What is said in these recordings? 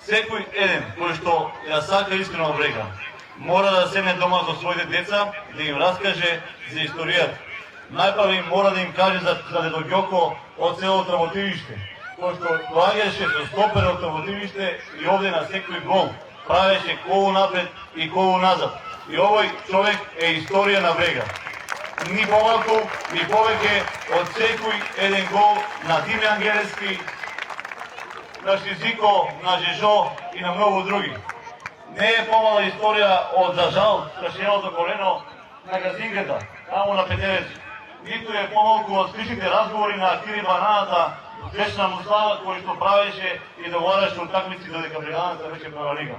Секој еден кој што ја сака искрено Брега, мора да седне дома со своите деца, да им раскаже за историјата. Најпрво мора да им каже за Недоѓоко од село Трамотивиште, кој што доаѓаше со стопер од Трамотивиште и овде на секој гол правеше колу напред и колу назад. И овој човек е историја на Брега. Ни помалку, ни повеќе од секој еден гол на Димјан Герески, на Шизико, на Жежо и на многу други. Не е помала историја од, за жал, скашеното колено на Газинката, таму на Петерец. Ниту е помалку од сличните разговори на Кири Бананата, вечна Муслава, кој што правеше и договараше утакмици додека бреганата беше прва лига.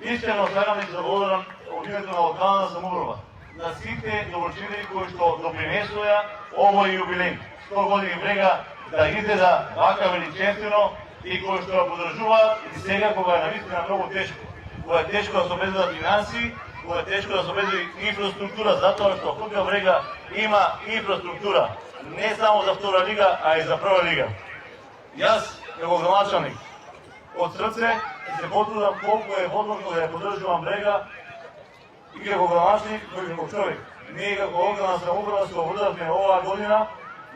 Искрено сакам да се заблагодарам од името на локалната самоуправа на сите доброчинители кои што допринесоа овој јубилеј. 100 години Брега да изгледа вака величествено и кои што ја подржуваат и сега кога е навистина многу тешко. Кога е тешко да се обезбедат финанси, кога е тешко да се обезбеди инфраструктура, затоа што ФК Брега има инфраструктура не само за втора лига, а и за прва лига. Јас, како градоначалник, од срце се потрудам колку е возможно да ја поддржувам Брега и како градоначалник, кој како човек. Ние како локална самоуправа се обрдавме оваа година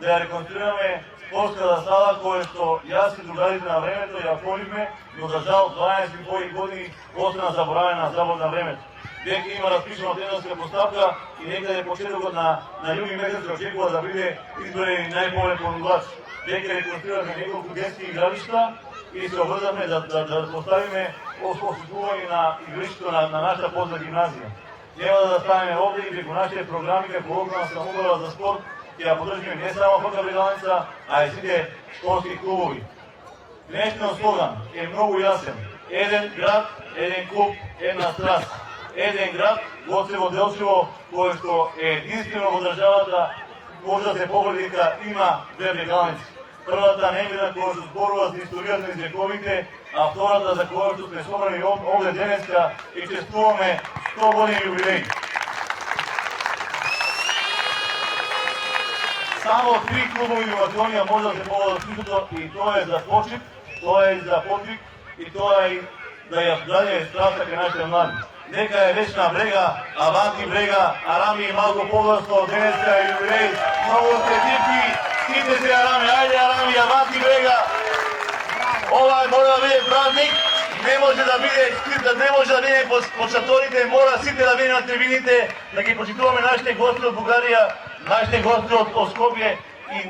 да ја реконструираме спортската сала која што јас и другарите на времето ја отворивме, но за жал 12 години остана заборавена забор на времето. Дека има распишена тендерска поставка и некаде почетокот на јуни месец се очекува да биде изборен најповолен понудувач. Дека реконструираме неколку детски игралишта и се обрзавме да поставиме освојување на игралиштето на нашата позна гимназија. Нема да станеме овде и преку нашите програми како локална самоуправа за спорт ќе ја поддржиме не само ФК Брегалница, а и сите спортски клубови. Днешниот слоган е многу јасен. Еден град, еден клуб, една страст. Еден град, Гоцево Делчево, кој што е единствено во државата, може да се погледи дека има две Брегалници. Првата немира која што зборува за историјата низ вековите, а втората за која што сме собрани овде денеска и чествуваме 100 години јубилеј. Само 3 клубови во Македонија може да се поводат ситото и тоа е за почит, тоа е за подвиг и тоа е да ја вградиме страста кај нашите млади. Нека е вечна Брега, аванти Брега, Арами и малку подосно, денеска е јубилеј, многу среќни, сите се Арами, ајде Арами, аванти Брега. Ова мора да биде празник, не може да биде скрит, не може да биде по шаторите, мора сите да биде на трибините, да ги почитуваме нашите гости од Бугарија, нашите гости од Скопје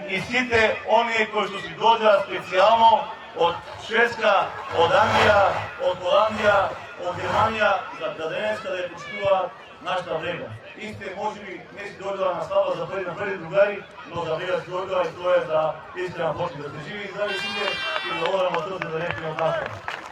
и сите оние кои што си дојдоа специјално од Шведска, од Англија, од Холандија, од Германија, за денеска да ја почитуваат нашата Брега. Исте можеби не си дојдоа на слава за први другари, но за Брега си дојдоа и тоа е за искрена почит. Да се живи и здрави сите и да благодарам од срце за днешниот настан.